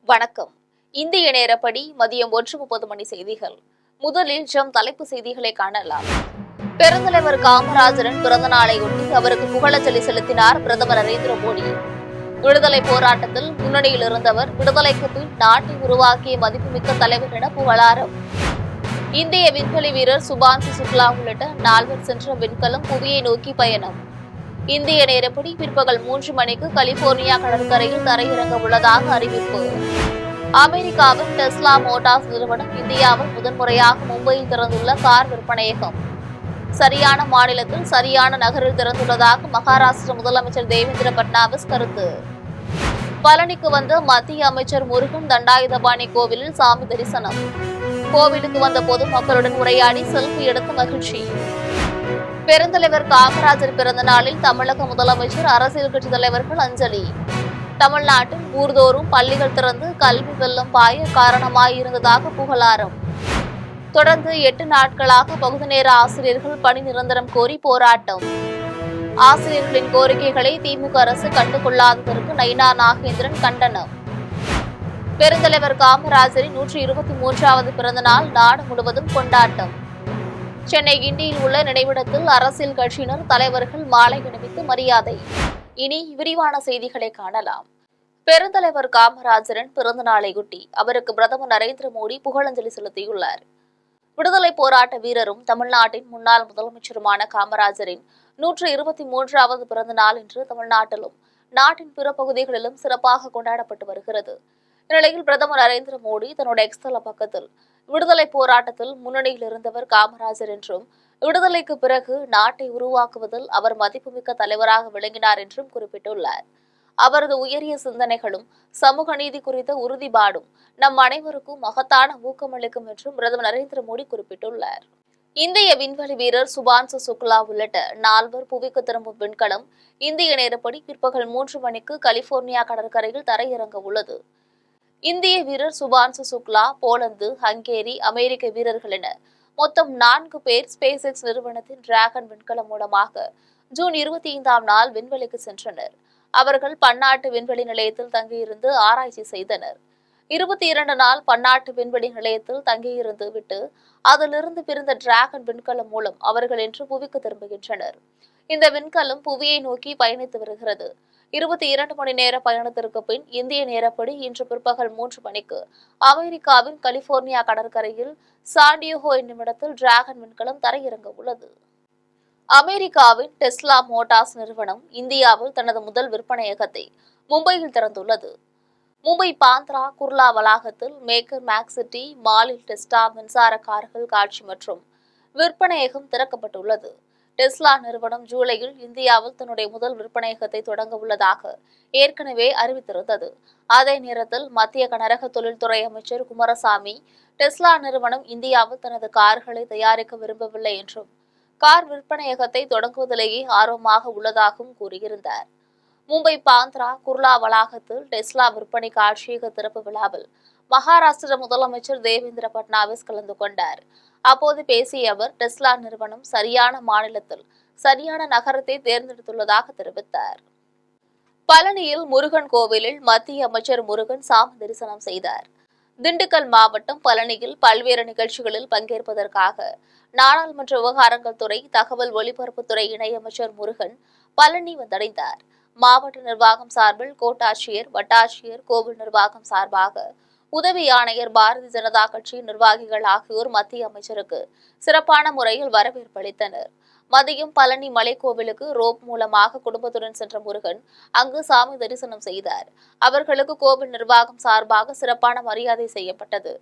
வணக்கம். இந்திய நேரப்படி மதியம் 1:30 மணி செய்திகள். முதலில் தலைப்பு செய்திகளை காணலாம். பெருந்தலைவர் காமராஜரின் பிறந்த நாளையொட்டி அவருக்கு புகழஞ்சலி செலுத்தினார் பிரதமர் நரேந்திர மோடி. விடுதலை போராட்டத்தில் முன்னணியில் இருந்தவர், விடுதலைக்கு பின் நாட்டை உருவாக்கிய மதிப்புமிக்க தலைவர் என புகழாரம். இந்திய விண்வெளி வீரர் சுபான்சு சுக்லா உள்ளிட்ட 4 சென்ற விண்கலம் புவியை நோக்கி பயணம். இந்திய நேரப்படி பிற்பகல் 3 மணிக்கு கலிபோர்னியா கடற்கரையில் தரையிறங்க உள்ளதாக அறிவிப்பு. அமெரிக்காவின் டெஸ்லா மோட்டார்ஸ் நிறுவனம் இந்தியாவில் முதன்முறையாக மும்பையில் திறந்துள்ள கார் விற்பனையகம். சரியான மாநிலத்தில் சரியான நகரில் திறந்துள்ளதாக மகாராஷ்டிர முதலமைச்சர் தேவேந்திர பட்னாவிஸ் கருத்து. பழனிக்கு வந்த மத்திய அமைச்சர் முருகன் தண்டாயுதபாணி கோவிலில் சாமி தரிசனம். கோவிலுக்கு வந்த பொதுமக்களுடன் உரையாடி செல்ஃபி எடுத்த மகிழ்ச்சி. பெருந்தலைவர் காமராஜர் பிறந்த நாளில் தமிழக முதலமைச்சர், அரசியல் கட்சித் தலைவர்கள் அஞ்சலி. தமிழ்நாட்டில் ஊர்தோறும் பள்ளிகள் திறந்து கல்வி வெள்ளம் பாய காரணமாயிருந்ததாக புகழாரம். தொடர்ந்து 8 நாட்களாக பகுதி நேர ஆசிரியர்கள் பணி நிரந்தரம் கோரி போராட்டம். ஆசிரியர்களின் கோரிக்கைகளை திமுக அரசு கண்டுகொள்ளாததற்கு நயினா நாகேந்திரன் கண்டனம். பெருந்தலைவர் காமராஜரின் 123வது பிறந்த நாள் நாடு முழுவதும் கொண்டாட்டம். சென்னை கிண்டியில் உள்ள நினைவிடத்தில் அரசியல் கட்சியினர், தலைவர்கள் மாலை அணிவித்து மரியாதை. இனி விரிவான செய்திகளை காணலாம். பெருந்தலைவர் காமராஜரின் பிறந்த நாளையொட்டி அவருக்கு பிரதமர் நரேந்திர மோடி புகழஞ்சலி செலுத்தியுள்ளார். விடுதலை போராட்ட வீரரும் தமிழ்நாட்டின் முன்னாள் முதலமைச்சருமான காமராஜரின் 123வது பிறந்த நாள் இன்று தமிழ்நாட்டிலும் நாட்டின் பிற பகுதிகளிலும் சிறப்பாக கொண்டாடப்பட்டு வருகிறது. இந்நிலையில் பிரதமர் நரேந்திர மோடி தன்னுடைய எக்ஸ் தள பக்கத்தில் விடுதலை போராட்டத்தில் முன்னணியில் இருந்தவர் காமராஜர் என்றும், விடுதலைக்கு பிறகு நாட்டை உருவாக்குவதில் அவர் மதிப்புமிக்க தலைவராக விளங்கினார் என்றும் குறிப்பிட்டுள்ளார். அவரது உயரிய சிந்தனைகளும் சமூக நீதி குறித்த உறுதிப்பாடும் நம் அனைவருக்கும் மகத்தான ஊக்கமளிக்கும் என்றும் பிரதமர் நரேந்திர மோடி குறிப்பிட்டுள்ளார். இந்திய விண்வெளி வீரர் சுபான்சு சுக்லா உள்ளிட்ட 4 புவிக்கு திரும்பும் விண்கலம் இந்திய நேரப்படி பிற்பகல் 3 மணிக்கு கலிபோர்னியா கடற்கரையில் தரையிறங்க உள்ளது. இந்திய வீரர் சுபான்சு சுக்லா, போலந்து, ஹங்கேரி, அமெரிக்க வீரர்கள் என மொத்தம் 4 பேர் ஸ்பேஸ் எக்ஸ் நிறுவனத்தின் டிராகன் விண்கலம் மூலமாக ஜூன் 25ஆம் நாள் விண்வெளிக்கு சென்றனர். அவர்கள் பன்னாட்டு விண்வெளி நிலையத்தில் தங்கியிருந்து ஆராய்ச்சி செய்தனர். 22 நாள் பன்னாட்டு விண்வெளி நிலையத்தில் தங்கியிருந்து விட்டு அதிலிருந்து பிரிந்த டிராகன் விண்கலம் மூலம் அவர்கள் இன்று புவிக்கு திரும்புகின்றனர். இந்த விண்கலம் புவியை நோக்கி பயணித்து வருகிறது. 22 மணி நேர பயணத்திற்கு பின் இந்திய நேரப்படி இன்று பிற்பகல் 3 மணிக்கு அமெரிக்காவின் கலிபோர்னியா கடற்கரையில் சாண்டியோகோ என்னும் இடத்தில் டிராகன் விண்கலம் தரையிறங்க உள்ளது. அமெரிக்காவின் டெஸ்லா மோட்டார்ஸ் நிறுவனம் இந்தியாவில் தனது முதல் விற்பனையகத்தை மும்பையில் திறந்துள்ளது. மும்பை பாந்த்ரா குர்லா வளாகத்தில் மேக்கர் மேக்ஸ் சிட்டி மாலில் டெஸ்லா மின்சார கார்கள் காட்சி மற்றும் விற்பனையகம் திறக்கப்பட்டுள்ளது. டெஸ்லா நிறுவனம் ஜூலையில் இந்தியாவில் தன்னுடைய முதல் விற்பனையகத்தை தொடங்க உள்ளதாக ஏற்கனவே அறிவித்திருந்தது. அதே நேரத்தில் மத்திய கனரக தொழில்துறை அமைச்சர் குமாரசாமி, டெஸ்லா நிறுவனம் இந்தியாவில் தனது கார்களை தயாரிக்க விரும்பவில்லை என்றும், கார் விற்பனையகத்தை தொடங்குவதிலேயே ஆர்வமாக உள்ளதாகவும் கூறியிருந்தார். மும்பை பாந்த்ரா குர்லா வளாகத்தில் டெஸ்லா விற்பனை காட்சியக திறப்பு விழாவில் மகாராஷ்டிர முதலமைச்சர் தேவேந்திர பட்னாவிஸ் கலந்து கொண்டார். அப்போது பேசிய அவர், டெஸ்லா நிறுவனம் சரியான மாநிலத்தில் சரியான நகரத்தை தேர்ந்தெடுத்துள்ளதாக தெரிவித்தார். பழனியில் முருகன் கோவிலில் மத்திய அமைச்சர் முருகன் சாமி தரிசனம் செய்தார். திண்டுக்கல் மாவட்டம் பழனியில் பல்வேறு நிகழ்ச்சிகளில் பங்கேற்பதற்காக நாடாளுமன்ற விவகாரங்கள் துறை, தகவல் ஒலிபரப்புத்துறை இணையமைச்சர் முருகன் பழனி வந்தடைந்தார். மாவட்ட நிர்வாகம் சார்பில் கோட்டாட்சியர், வட்டாட்சியர், கோவில் நிர்வாகம் சார்பாக உதவி ஆணையர், பாரதிய ஜனதா கட்சி நிர்வாகிகள் ஆகியோர் மத்திய அமைச்சருக்கு சிறப்பான முறையில் வரவேற்பு அளித்தனர். மதியம் பழனி மலைக்கோவிலுக்கு ரோப் மூலமாக குடும்பத்துடன் சென்ற முருகன் அங்கு சாமி தரிசனம் செய்தார். அவர்களுக்கு கோவில் நிர்வாகம் சார்பாக சிறப்பான மரியாதை செய்யப்பட்டது.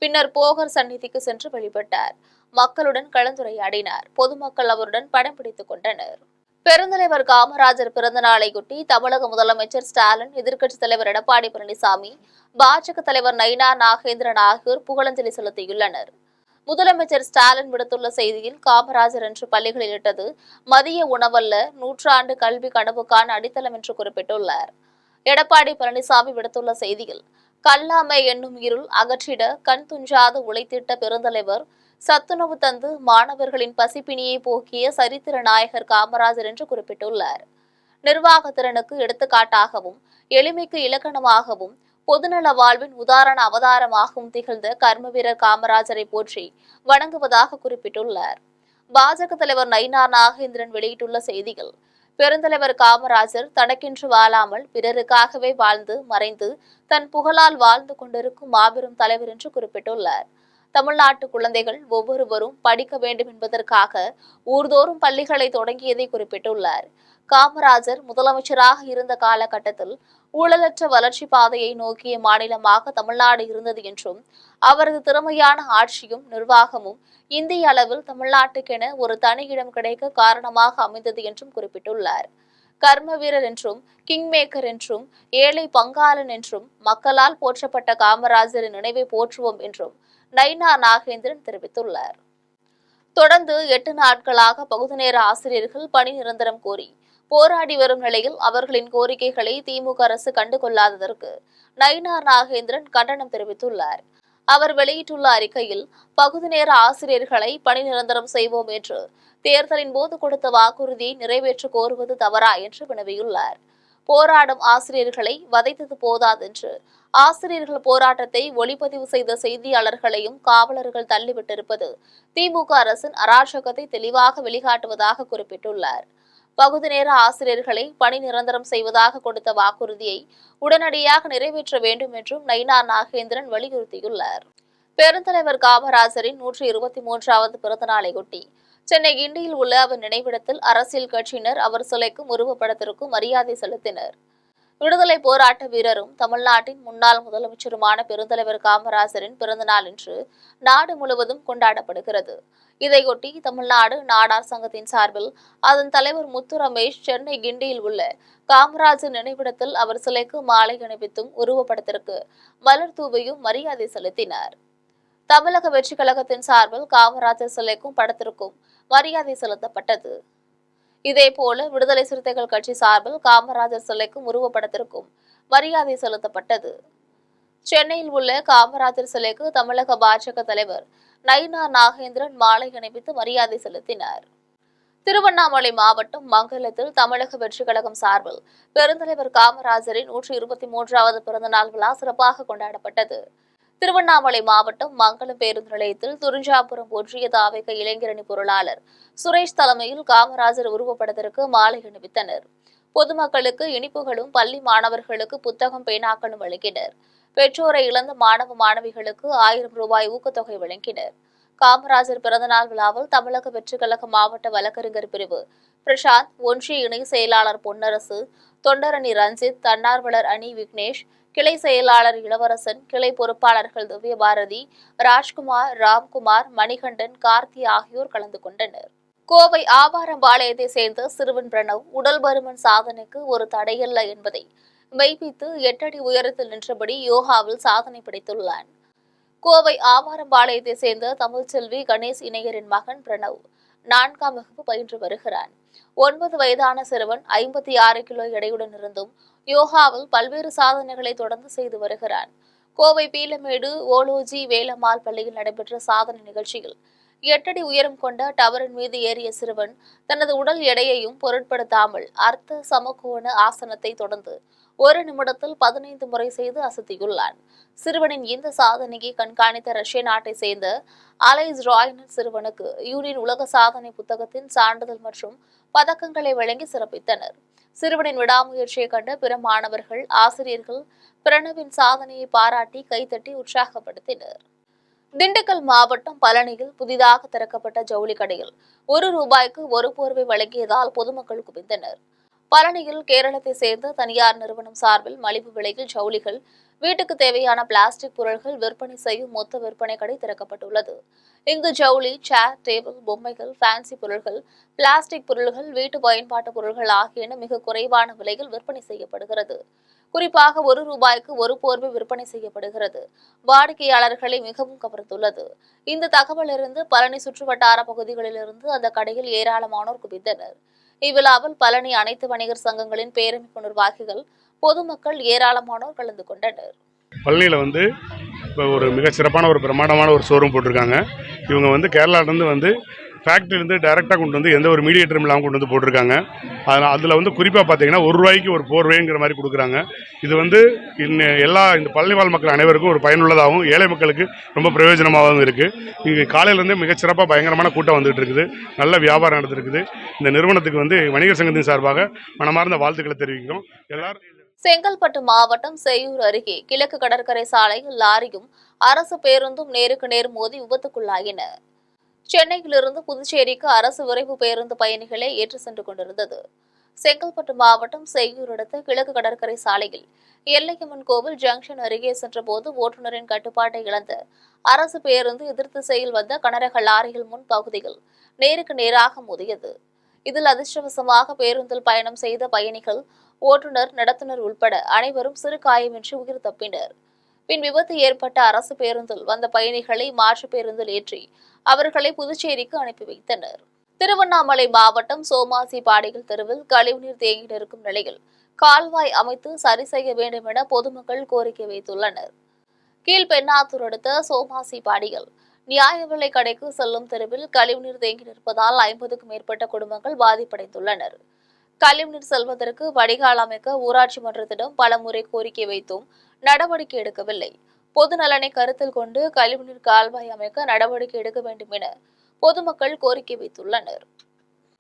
பின்னர் போகர் சந்நிதிக்கு சென்று வழிபட்டார். மக்களுடன் கலந்துரையாடினார். பொதுமக்கள் அவருடன் படம் பிடித்துக் கொண்டனர். பெருந்தலைவர் காமராஜர் பிறந்த நாளையொட்டி தமிழக முதலமைச்சர் ஸ்டாலின், எதிர்க்கட்சித் தலைவர் எடப்பாடி பழனிசாமி, பாஜக தலைவர் நயினா நாகேந்திரன் ஆகியோர் புகழஞ்சலி செலுத்தியுள்ளனர். முதலமைச்சர் ஸ்டாலின் விடுத்துள்ள செய்தியில், காமராஜர் என்று பள்ளிகளில் இட்டது மதிய உணவல்ல, 100 ஆண்டு கல்வி கனவுக்கான அடித்தளம் என்று குறிப்பிட்டுள்ளார். எடப்பாடி பழனிசாமி விடுத்துள்ள செய்தியில், கல்லாமை என்னும் இருள் அகற்றிட கண் துஞ்சாது உழைத்திட்ட பெருந்தலைவர், சத்துணவு தந்து மாணவர்களின் பசிப்பிணியை போக்கிய சரித்திர நாயகர் காமராஜர் என்று குறிப்பிட்டுள்ளார். நிர்வாக திறனுக்கு எடுத்துக்காட்டாகவும், எளிமைக்கு இலக்கணமாகவும், பொதுநல வாழ்வின் உதாரண அவதாரமாகவும் திகழ்ந்த கர்ம வீரர் காமராஜரை போற்றி வணங்குவதாக குறிப்பிட்டுள்ளார். பாஜக தலைவர் நயினார் நாகேந்திரன் வெளியிட்டுள்ள செய்தியில், பெருந்தலைவர் காமராஜர் தனக்கென்று வாழாமல் பிறருக்காகவே வாழ்ந்து மறைந்து தன் புகழால் வாழ்ந்து கொண்டிருக்கும் மாபெரும் தலைவர் என்று குறிப்பிட்டுள்ளார். தமிழ்நாட்டு குழந்தைகள் ஒவ்வொருவரும் படிக்க வேண்டும் என்பதற்காக ஊர்தோறும் பள்ளிகளை தொடங்கியதை குறிப்பிட்டுள்ளார். காமராஜர் முதலமைச்சராக இருந்த காலகட்டத்தில் ஊழலற்ற வளர்ச்சி பாதையை நோக்கிய மாநிலமாக தமிழ்நாடு இருந்தது என்றும், அவரது திறமையான ஆட்சியும் நிர்வாகமும் இந்திய அளவில் தமிழ்நாட்டுக்கென ஒரு தனி இடம் கிடைக்க காரணமாக அமைந்தது என்றும் குறிப்பிட்டுள்ளார். கர்ம வீரர் என்றும், கிங் மேக்கர் என்றும், ஏழை பங்காளன் என்றும் மக்களால் போற்றப்பட்ட காமராஜரின் நினைவை போற்றுவோம் என்றும் நயினார் நாகேந்திரன் தெரிவித்துள்ளார். தொடர்ந்து 8 நாட்களாக பகுதி நேர ஆசிரியர்கள் பணி நிரந்தரம் கோரி போராடி வரும் நிலையில் அவர்களின் கோரிக்கைகளை திமுக அரசு கண்டுகொள்ளாததற்கு நயினார் நாகேந்திரன் கண்டனம் தெரிவித்துள்ளார். அவர் வெளியிட்டுள்ள அறிக்கையில், பகுதி நேர ஆசிரியர்களை பணி நிரந்தரம் செய்வோம் என்று தேர்தலின் போது கொடுத்த வாக்குறுதியை நிறைவேற்ற கோருவது தவறா என்று வினவியுள்ளார். போராடும் ஆசிரியர்களை வதைத்தது போதாதென்று ஆசிரியர்கள் போராட்டத்தை ஒளிப்பதிவு செய்த செய்தியாளர்களையும் காவலர்கள் தள்ளிவிட்டிருப்பது திமுக அரசின் அராஜகத்தை தெளிவாக வெளிக்காட்டுவதாக குறிப்பிட்டுள்ளார். பகுதி நேர ஆசிரியர்களை பணி நிரந்தரம் செய்வதாக கொடுத்த வாக்குறுதியை உடனடியாக நிறைவேற்ற வேண்டும் என்றும் நயினார் நாகேந்திரன் வலியுறுத்தியுள்ளார். பெருந்தலைவர் காமராஜரின் 123வது பிறந்த நாளையொட்டி சென்னை கிண்டியில் உள்ள அவர் நினைவிடத்தில் அரசியல் கட்சியினர் அவர் சிலைக்கும் உருவப்படத்திற்கும் மரியாதை செலுத்தினர். விடுதலை போராட்ட வீரரும் தமிழ்நாட்டின் முன்னாள் முதலமைச்சருமான பெருந்தலைவர் காமராஜரின் பிறந்தநாள் இன்று நாடு முழுவதும் கொண்டாடப்படுகிறது. இதையொட்டி தமிழ்நாடு நாடார் சங்கத்தின் சார்பில் அதன் தலைவர் முத்து ரமேஷ் சென்னை கிண்டியில் உள்ள காமராஜர் நினைவிடத்தில் அவர் சிலைக்கு மாலை அணிவித்தும் உருவப்படத்திற்கு மலர் தூவியும் மரியாதை செலுத்தினார். தமிழக வெற்றி கழகத்தின் சார்பில் காமராஜர் சிலைக்கும் படத்திற்கும் மரியாதை செலுத்தப்பட்டது. இதேபோல விடுதலை சிறுத்தைகள் கட்சி சார்பில் காமராஜர் சிலைக்கும் உருவப்படத்திற்கும் மரியாதை செலுத்தப்பட்டது. சென்னையில் உள்ள காமராஜர் சிலைக்கு தமிழக பாஜக தலைவர் நயினார் நாகேந்திரன் மாலை அணிவித்து மரியாதை செலுத்தினார். திருவண்ணாமலை மாவட்டம் மங்கலத்தில் தமிழக வெற்றி கழகம் சார்பில் பெருந்தலைவர் காமராஜரின் 123வது பிறந்தநாள் விழா சிறப்பாக கொண்டாடப்பட்டது. திருவண்ணாமலை மாவட்டம் மங்கலம் பேருந்து நிலையத்தில் துரிஞ்சாபுரம் ஒன்றிய தாவேக இளைஞரணி பொருளாளர் சுரேஷ் தலைமையில் காமராஜர் உருவப்படத்திற்கு மாலை அணிவித்தனர். பொதுமக்களுக்கு இனிப்புகளும், பள்ளி மாணவர்களுக்கு புத்தகம், பேனாக்களும் வழங்கினர். பெற்றோரை இழந்த மாணவ மாணவிகளுக்கு 1000 ரூபாய் ஊக்கத்தொகை வழங்கினர். காமராஜர் பிறந்தநாள் விழாவில் தமிழக வெற்றி கழக மாவட்ட வழக்கறிஞர் பிரிவு பிரசாந்த், ஒன்றிய இணை செயலாளர் பொன்னரசு, தொண்டரணி ரஞ்சித், தன்னார்வலர் அணி விக்னேஷ், கிளை செயலாளர் இளவரசன், கிளை பொறுப்பாளர்கள் திவ்யபாரதி, ராஜ்குமார், ராம்குமார், மணிகண்டன், கார்த்தி ஆகியோர் கலந்து கொண்டனர். கோவை ஆவாரம்பாளையத்தை சேர்ந்த சிறுவன் பிரணவ் உடல் பருமன் சாதனைக்கு ஒரு தடையல்ல என்பதை மெய்ப்பித்து 8 அடி உயரத்தில் நின்றபடி யோகாவில் சாதனை படைத்துள்ளான். கோவை ஆவாரம்பாளையத்தை சேர்ந்த தமிழ்ச்செல்வி கணேஷ் இணையரின் மகன் பிரணவ் 4ஆம் வகுப்பு பயின்று வருகிறான். 9 வயதான சிறுவன் 56 கிலோ எடையுடன் இருந்தும் யோகாவில் பல்வேறு சாதனைகளை தொடர்ந்து செய்து வருகிறான். கோவை பீலமேடு ஓலோஜி வேலம்மாள் பள்ளியில் நடைபெற்ற சாதனை நிகழ்ச்சியில் 8 அடி உயரம் கொண்ட டவரின் மீது ஏறிய சிறுவன் தனது உடல் எடையையும் பொருட்படுத்தாமல் அர்த்த சமகோண ஆசனத்தை தொடர்ந்து 1 நிமிடத்தில் 15 முறை செய்து அசத்தியுள்ளான். சிறுவனின் இந்த சாதனையை கண்காணித்த ரஷ்ய நாட்டை சேர்ந்த அலைஸ் ராய்னர் சிறுவனுக்கு யூனியன் உலக சாதனை புத்தகத்தின் சான்றிதழ் மற்றும் பதக்கங்களை வழங்கி சிறப்பித்தனர். சிறுவனின் விடாமுயற்சியை கண்ட பிற மாணவர்கள், ஆசிரியர்கள் பிரணவின் சாதனையை பாராட்டி கைத்தட்டி உற்சாகப்படுத்தினர். திண்டுக்கல் மாவட்டம் பழனியில் புதிதாக திறக்கப்பட்ட ஜவுளி கடையில் ₹1 ஒரு போர்வை வழங்கியதால் பொதுமக்கள் குவிந்தனர். பழனியில் கேரளத்தை சேர்ந்த தனியார் நிறுவனம் சார்பில் மலிவு விலையில் ஜவுளிகள், வீட்டுக்கு தேவையான பிளாஸ்டிக் பொருட்கள் விற்பனை செய்யும் மொத்த விற்பனை கடை திறக்கப்பட்டுள்ளது. இங்கு ஜவுளி, சேர், டேபிள், பொம்மைகள், ஃபேன்சி பொருட்கள், பிளாஸ்டிக் பொருட்கள், வீட்டு பயன்பாட்டு பொருட்கள் ஆகியன மிக குறைவான விலையில் விற்பனை செய்யப்படுகிறது. குறிப்பாக ₹1 ஒரு போர்வை விற்பனை செய்யப்படுகிறது. வாடிக்கையாளர்களை மிகவும் கவர்ந்துள்ளது. இந்த தகவலிருந்து பழனி சுற்றுவட்டார பகுதிகளிலிருந்து அந்த கடையில் ஏராளமானோர் குவிந்தனர். இவ்விழாவில் பழனி அனைத்து வணிகர் சங்கங்களின் பேரமைப்பு நிர்வாகிகள், பொதுமக்கள் ஏராளமானோர் கலந்து கொண்டனர். பழனியில் வந்து இப்போ ஒரு மிகச்சிறப்பான ஒரு பிரம்மாண்டமான ஒரு ஷோரூம் போட்டிருக்காங்க. இவங்க வந்து கேரளாவிலேருந்து வந்து ஃபேக்ட்ரிலேருந்து டைரெக்டாக கொண்டு வந்து எந்த ஒரு மீடியேட்டரும் இல்லாமல் கொண்டு வந்து போட்டிருக்காங்க. அதில் வந்து குறிப்பாக பார்த்தீங்கன்னா ₹1 ஒரு போர்வேங்கிற மாதிரி கொடுக்குறாங்க. இது வந்து இந்த பழனிவாழ் மக்கள் அனைவருக்கும் ஒரு பயனுள்ளதாகவும் ஏழை மக்களுக்கு ரொம்ப பிரயோஜனமாகவும் இருக்குது. இங்கே காலையிலேருந்தே மிகச்சிறப்பாக பயங்கரமான கூட்டம் வந்துட்டு இருக்குது. நல்ல வியாபாரம் நடந்துருக்குது. இந்த நிறுவனத்துக்கு வந்து வணிகர் சங்கத்தின் சார்பாக மனமார்ந்த வாழ்த்துக்களை தெரிவிக்கிறோம். எல்லாரும் செங்கல்பட்டு மாவட்டம் செய்யூர் அருகே கிழக்கு கடற்கரை சாலையில் லாரியும் அரசு பேருந்தும் நேருக்கு நேர் மோதி விபத்துக்குள்ளாயின. சென்னையிலிருந்து புதுச்சேரிக்கு அரசு விரைவு பேருந்து பயணிகளை ஏற்றி சென்று கொண்டிருந்தது. செங்கல்பட்டு மாவட்டம் செய்யூர் அடுத்த கிழக்கு கடற்கரை சாலையில் எல்லையம்மன் கோவில் ஜங்ஷன் அருகே சென்றபோது ஓட்டுநரின் கட்டுப்பாட்டை இழந்த அரசு பேருந்து எதிர்த்திசையில் வந்த கனரக லாரிகள் முன் பகுதியில் நேருக்கு நேராக மோதியது. இதில் அதிர்ஷ்டவசமாக பேருந்தில் பயணம் செய்த பயணிகள், ஓட்டுநர், நடத்துனர் உள்பட அனைவரும் சிறு காயமின்றி உயிர் தப்பினர். பின் விபத்து ஏற்பட்ட அரசு பேருந்தில் வந்த பயணிகளை மாற்று பேருந்தில் ஏற்றி அவர்களை புதுச்சேரிக்கு அனுப்பி வைத்தனர். திருவண்ணாமலை மாவட்டம் சோமாசிபாடியில் தெருவில் கழிவுநீர் தேங்கி நிற்கும் நிலையில் கால்வாய் அமைத்து சரி செய்ய வேண்டும் என பொதுமக்கள் கோரிக்கை வைத்துள்ளனர். கீழ்பெண்ணாத்தூர் அடுத்த சோமாசிபாடியில் நியாய விலை கடைக்கு செல்லும் தெருவில் கழிவுநீர் தேங்கி நிற்பதால் 50க்கும் மேற்பட்ட குடும்பங்கள் பாதிப்படைந்துள்ளனர். கழிவுநீர் செல்வதற்கு வடிகால் அமைக்க ஊராட்சி மன்றத்திடம் பலமுறை கோரிக்கை வைத்தும் நடவடிக்கை எடுக்கவில்லை. பொது நலனை கருத்தில் கொண்டு கழிவுநீர் கால்வாய் அமைக்க நடவடிக்கை எடுக்க வேண்டும் என பொதுமக்கள் கோரிக்கை வைத்துள்ளனர்.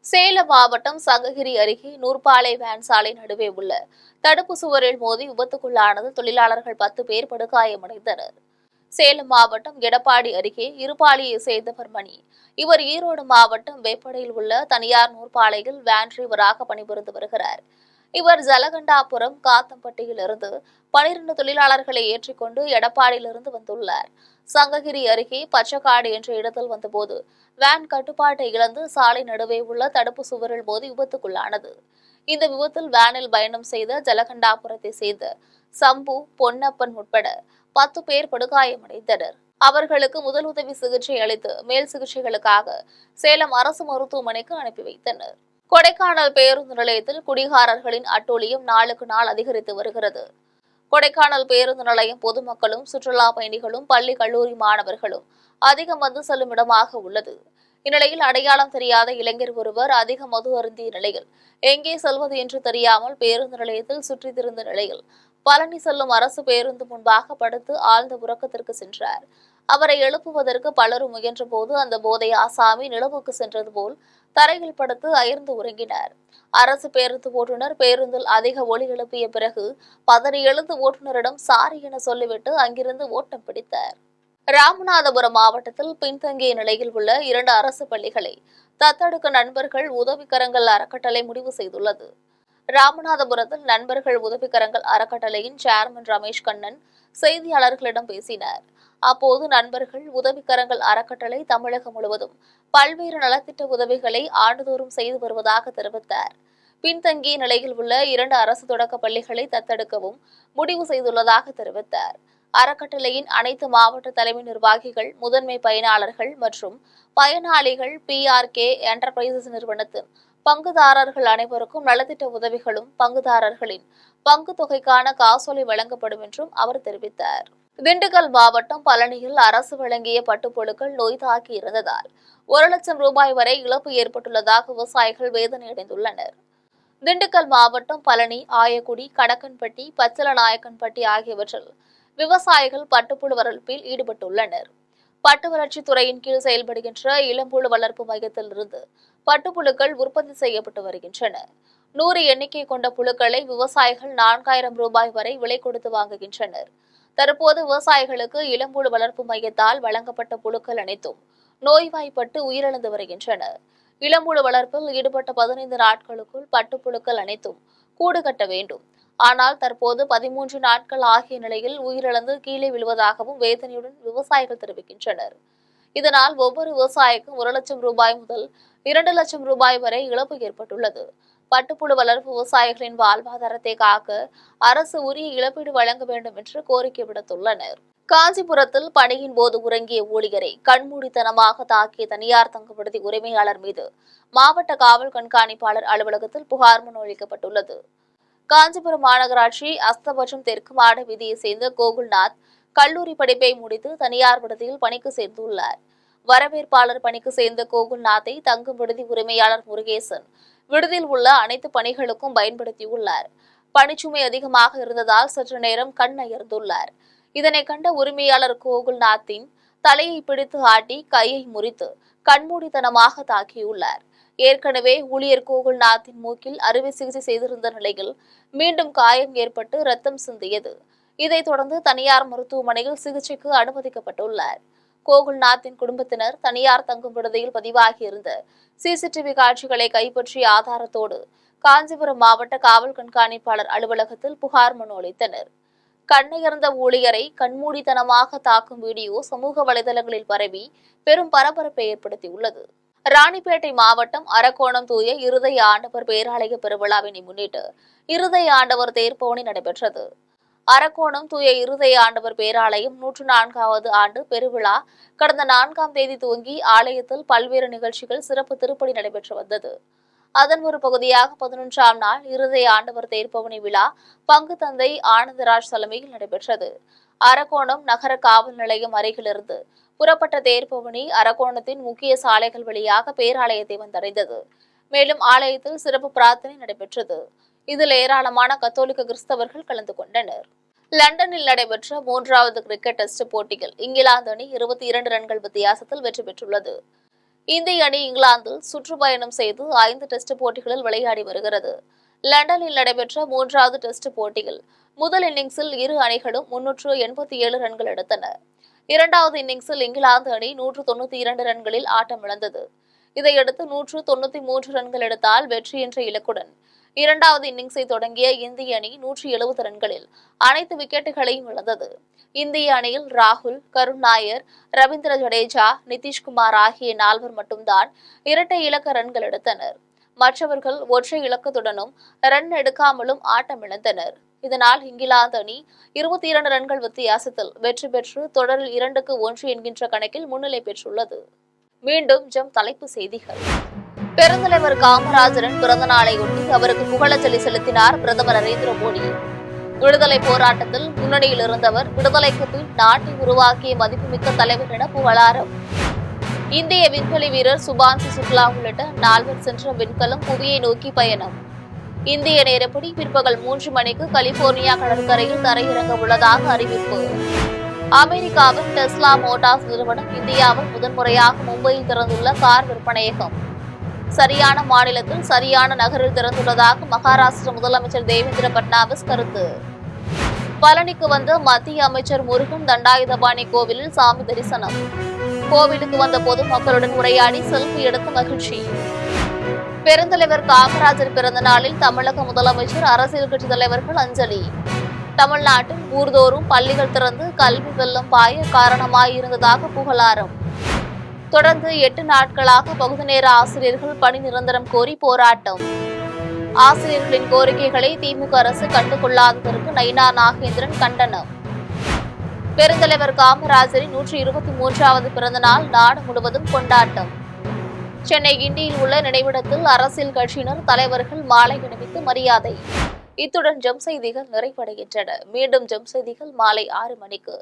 சேலம் மாவட்டம் சங்ககிரி அருகே நூற்பாலை வேன் சாலை நடுவே உள்ள தடுப்பு சுவரில் மோதி விபத்துக்குள்ளானது தொழிலாளர்கள் 10 பேர் படுகாயமடைந்தனர். சேலம் மாவட்டம் எடப்பாடி அருகே இருப்பாலியை சேர்ந்தவர் மணி. இவர் ஈரோடு மாவட்டம் வேப்படையில் உள்ள தனியார் நூற்பாலையில் வேன் டிரைவராக பணிபுரிந்து வருகிறார். இவர் ஜலகண்டாபுரம் காத்தம்பட்டியில் இருந்து 12 தொழிலாளர்களை ஏற்றிக்கொண்டு எடப்பாடியிலிருந்து வந்துள்ளார். சங்ககிரி அருகே பச்சக்காடு என்ற இடத்தில் வந்தபோது வேன் கட்டுப்பாட்டை இழந்து சாலை நடுவே உள்ள தடுப்பு சுவரில் மோதி விபத்துக்குள்ளானது. இந்த விபத்தில் வேனில் பயணம் செய்த ஜலகண்டாபுரத்தை சேர்ந்த சம்பு, பொன்னப்பன் உட்பட 10 பேர் படுகாயமடைந்தனர். அவர்களுக்கு முதலுதவி சிகிச்சை அளித்து மேல் சிகிச்சைகளுக்காக சேலம் அரசு மருத்துவமனைக்கு அனுப்பி வைத்தனர். கொடைக்கானல் பேருந்து நிலையத்தில் குடிகாரர்களின் அட்டூழியம் நாளுக்கு நாள் அதிகரித்து வருகிறது. கொடைக்கானல் பேருந்து நிலையம் பொதுமக்களும் சுற்றுலா பயணிகளும் பள்ளி கல்லூரி மாணவர்களும் அதிகம் வந்து செல்லும் இடமாக உள்ளது. இந்நிலையில் அடையாளம் தெரியாத இளைஞர் ஒருவர் அதிக மது அருந்திய நிலையில் எங்கே செல்வது என்று தெரியாமல் பேருந்து நிலையத்தில் சுற்றித் திரிந்த நிலையில் பழனி செல்லும் அரசு பேருந்து முன்பாக படுத்து ஆழ்ந்த உறக்கத்திற்கு சென்றார். அவரை எழுப்புவதற்கு பலரும் முயன்ற போது அந்த போதை ஆசாமி நிலவுக்கு சென்றது போல் தரையில் படுத்து அயர்ந்து உறங்கினார். அரசு பேருந்து ஓட்டுநர் பேருந்தில் அதிக ஒலி எழுப்பிய பிறகு பதறி எழுந்து ஓட்டுநரிடம் சாரி என சொல்லிவிட்டு அங்கிருந்து ஓட்டம் பிடித்தார். ராமநாதபுரம் மாவட்டத்தில் பின்தங்கிய நிலையில் உள்ள 2 அரசு பள்ளிகளை தத்தெடுக்க நண்பர்கள் உதவிக்கரங்கள் அறக்கட்டளை முடிவு செய்துள்ளது. ராமநாதபுரத்தில் நண்பர்கள் உதவிக்கரங்கள் அறக்கட்டளையின் சேர்மன் ரமேஷ் கண்ணன் செய்தியாளர்களிடம் பேசினார். அப்போது நண்பர்கள் உதவிக்கரங்கள் அறக்கட்டளை தமிழகம் முழுவதும் பல்வேறு நலத்திட்ட உதவிகளை ஆண்டுதோறும் செய்து வருவதாக தெரிவித்தார். பின்தங்கிய நிலையில் உள்ள 2 அரசு தொடக்க பள்ளிகளை தத்தெடுக்கவும் முடிவு செய்துள்ளதாக தெரிவித்தார். அறக்கட்டளையின் அனைத்து மாவட்ட தலைமை நிர்வாகிகள், முதன்மை பயனாளர்கள் மற்றும் பயனாளிகள் PRK என்டர்பிரைசஸ் நிறுவனத்தின் பங்குதாரர்கள் அனைவருக்கும் நலத்திட்ட உதவிகளும் பங்குதாரர்களின் பங்கு தொகைக்கான காசோலை வழங்கப்படும் என்றும் அவர் தெரிவித்தார். திண்டுக்கல் மாவட்டம் பழனியில் அரசு வழங்கிய பட்டுப்புழுக்கள் நோய் தாக்கி இருந்ததால் 1 லட்சம் ரூபாய் வரை இழப்பு ஏற்பட்டுள்ளதாக விவசாயிகள் வேதனை அடைந்துள்ளனர். திண்டுக்கல் மாவட்டம் பழனி, ஆயக்குடி, கடக்கன்பட்டி, பச்சலநாயக்கன்பட்டி ஆகியவற்றில் விவசாயிகள் பட்டுப்புழு வளர்ப்பில் ஈடுபட்டுள்ளனர். பட்டு வளர்ச்சித் துறையின் கீழ் செயல்படுகின்ற இளம்புழு வளர்ப்பு மையத்தில் இருந்து பட்டுப்புழுக்கள் உற்பத்தி செய்யப்பட்டு வருகின்றன. 100 எண்ணிக்கை கொண்ட புழுக்களை விவசாயிகள் 4000 ரூபாய் வரை விலை கொடுத்து வாங்குகின்றனர். தற்போது விவசாயிகளுக்கு இளம்புழு வளர்ப்பு மையத்தால் வழங்கப்பட்ட புழுக்கள் அனைத்தும் நோய்வாய்ப்பட்டு உயிரிழந்து வருகின்றன. இளம்புழு வளர்ப்பில் ஈடுபட்ட 15 நாட்களுக்குள் பட்டுப்புழுக்கள் அனைத்தும் கூடு கட்ட வேண்டும். ஆனால் தற்போது 13 நாட்கள் ஆகிய நிலையில் உயிரிழந்து கீழே விழுவதாகவும் வேதனையுடன் விவசாயிகள் தெரிவிக்கின்றனர். இதனால் ஒவ்வொரு விவசாயிக்கும் 1 லட்சம் ரூபாய் முதல் 2 லட்சம் ரூபாய் வரை இழப்பு ஏற்பட்டுள்ளது. பட்டுப்புழு வளர்ப்பு விவசாயிகளின் வாழ்வாதாரத்தை காக்க அரசு உரிய இழப்பீடு வழங்க வேண்டும் என்று கோரிக்கை விடுத்துள்ளனர். காஞ்சிபுரத்தில் பணியின் போது உறங்கிய ஊழியரை கண்மூடித்தனமாக தாக்கிய தனியார் தங்கு விடுதி உரிமையாளர் மீது மாவட்ட காவல் கண்காணிப்பாளர் அலுவலகத்தில் புகார் மனு அளிக்கப்பட்டுள்ளது. காஞ்சிபுரம் மாநகராட்சி அஸ்தபட்சம் தெற்கு மாட வீதியை சேர்ந்த கோகுல்நாத் கல்லூரி படிப்பை முடித்து தனியார் விடுதியில் பணிக்கு சேர்ந்துள்ளார். வரவேற்பாளர் பணிக்கு சேர்ந்த கோகுல்நாத்தை தங்கும் விடுதி உரிமையாளர் முருகேசன் விடுதியில் உள்ள அனைத்து பணிகளுக்கும் பயன்படுத்தியுள்ளார். பணிச்சுமை அதிகமாக இருந்ததால் சற்று நேரம் கண் அயர்ந்துள்ளார். இதனை கண்ட உரிமையாளர் கோகுல்நாத்தின் தலையை பிடித்து ஆட்டி கையை முறித்து கண்மூடித்தனமாக தாக்கியுள்ளார். ஏற்கனவே ஊழியர் கோகுல்நாத்தின் மூக்கில் அறுவை சிகிச்சை செய்திருந்த நிலையில் மீண்டும் காயம் ஏற்பட்டு ரத்தம் சிந்தியது. இதைத் தொடர்ந்து தனியார் மருத்துவமனையில் சிகிச்சைக்கு அனுமதிக்கப்பட்டுள்ளார். கோகுல்நாத்தின் குடும்பத்தினர் தனியார் தங்கும் விடுதியில் பதிவாகியிருந்த சிசிடிவி காட்சிகளை கைப்பற்றிய ஆதாரத்தோடு காஞ்சிபுரம் மாவட்ட காவல் கண்காணிப்பாளர் அலுவலகத்தில் புகார் மனு அளித்தனர். கண்ணையர்ந்த ஊழியரை கண்மூடித்தனமாக தாக்கும் வீடியோ சமூக வலைதளங்களில் பரவி பெரும் பரபரப்பை ஏற்படுத்தியுள்ளது. ராணிப்பேட்டை மாவட்டம் அரக்கோணம் தூய இருதய ஆண்டவர் பேராலய பெருவிழாவினை முன்னிட்டு இருதய ஆண்டவர் தேர்பவனி நடைபெற்றது. அரக்கோணம் தூய இருதய ஆண்டவர் பேராலயம் 104வது ஆண்டு பெருவிழா கடந்த 4ஆம் தேதி துவங்கி ஆலயத்தில் பல்வேறு நிகழ்ச்சிகள் சிறப்பு திருப்பலி நடைபெற்று வந்தது. அதன் ஒரு பகுதியாக 11ஆம் நாள் இருதய ஆண்டவர் தேர்பவனி விழா பங்கு தந்தை ஆனந்தராஜ் தலைமையில் நடைபெற்றது. அரக்கோணம் நகர காவல் நிலையம் அருகிலிருந்து புறப்பட்ட தேர்பவனி அரக்கோணத்தின் முக்கிய சாலைகள் வழியாக பேராலயத்தை வந்தடைந்தது. மேலும் ஆலயத்தில் சிறப்பு பிரார்த்தனை நடைபெற்றது. இதில் ஏராளமான கத்தோலிக்க கிறிஸ்தவர்கள் கலந்து கொண்டனர். லண்டனில் நடைபெற்ற 3வது கிரிக்கெட் டெஸ்ட் போட்டியில் இங்கிலாந்து அணி 22 ரன்கள் வித்தியாசத்தில் வெற்றி பெற்றுள்ளது. இந்திய அணி இங்கிலாந்தில் சுற்றுப்பயணம் செய்து 5 டெஸ்ட் போட்டிகளில் விளையாடி வருகிறது. லண்டனில் நடைபெற்ற 3வது டெஸ்ட் போட்டியில் முதல் இன்னிங்ஸில் இரு அணிகளும் 387 ரன்கள் எடுத்தன. 2வது இன்னிங்ஸில் இங்கிலாந்து அணி 192 ரன்களில் ஆட்டமிழந்தது. இதையடுத்து 193 ரன்கள் எடுத்தால் வெற்றி என்ற இலக்குடன் 2வது இன்னிங்ஸை தொடங்கிய இந்திய அணி 170 ரன்களில் அனைத்து விக்கெட்டுகளையும் இழந்தது. இந்திய அணியில் ராகுல், கருண் நாயர், ரவீந்திர ஜடேஜா, நிதிஷ்குமார் ஆகிய 4 மட்டும்தான் இரட்டை இலக்க ரன்கள் எடுத்தனர். மற்றவர்கள் ஒற்றை இலக்கத்துடனும் ரன் எடுக்காமலும் ஆட்டமிழந்தனர். இதனால் இங்கிலாந்து அணி 22 ரன்கள் வித்தியாசத்தில் வெற்றி பெற்று தொடரில் 2-1 என்கின்ற கணக்கில் முன்னிலை பெற்றுள்ளது. மீண்டும் தலைப்பு செய்திகள். பெருந்தலைவர் காமராஜரின் பிறந்த நாளையொட்டி அவருக்கு புகழஞ்சலி செலுத்தினார் பிரதமர் நரேந்திர மோடி. விடுதலை போராட்டத்தில் முன்னணியில் இருந்தவர், விடுதலைக்கு பின் நாட்டை உருவாக்கிய மதிப்புமிக்க தலைவர் என புகழாரம். இந்திய விண்வெளி வீரர் சுபான்சு சுக்லா உள்ளிட்ட 4 சென்ற விண்கலம் புவியை நோக்கி பயணம். இந்திய நேரப்படி பிற்பகல் 3 மணிக்கு கலிபோர்னியா கடற்கரையில் தரையிறங்க உள்ளதாக அறிவிப்பு. அமெரிக்காவின் டெஸ்லா மோட்டார்ஸ் நிறுவனம் இந்தியாவில் முதன்முறையாக மும்பையில் திறந்துள்ள கார் விற்பனையகம் சரியான மாநிலத்தில் சரியான நகரில் திறந்துள்ளதாக மகாராஷ்டிர முதலமைச்சர் தேவேந்திர பட்னாவிஸ் கருத்து. பழனிக்கு வந்த மத்திய அமைச்சர் முருகன் தண்டாயுதபாணி கோவிலில் சாமி தரிசனம். கோவிலுக்கு வந்த பொதுமக்களுடன் உரையாடி செல்ஃபி எடுத்த மகிழ்ச்சி. பெருந்தலைவர் காமராஜர் பிறந்த நாளில் தமிழக முதலமைச்சர், அரசியல் கட்சித் தலைவர்கள் அஞ்சலி. தமிழ்நாட்டில் ஊர்தோறும் பள்ளிகள் திறந்து கல்வி வெள்ளம் பாய காரணமாயிருந்ததாக புகழாரம். தொடர்ந்து 8 நாட்களாக பகுதி நேர ஆசிரியர்கள் பணி நிரந்தரம் கோரி போராட்டம். ஆசிரியர்களின் கோரிக்கைகளை திமுக அரசு கண்டுகொள்ளாததற்கு நயினா நாகேந்திரன் கண்டனம். பெருந்தலைவர் காமராஜரின் 123வது பிறந்த நாள் நாடு முழுவதும் கொண்டாட்டம். சென்னை கிண்டியில் உள்ள நினைவிடத்தில் அரசியல் கட்சியினர், தலைவர்கள் மாலை அணிவித்து மரியாதை. இத்துடன் செய்திகள் நிறைவடைகின்றன. மீண்டும் செய்திகள் மாலை 6 மணிக்கு.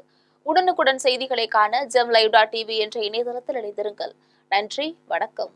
உடனுக்குடன் செய்திகளை காண GemLive.tv என்ற இணையதளத்தில் இணைந்திருங்கள். நன்றி, வணக்கம்.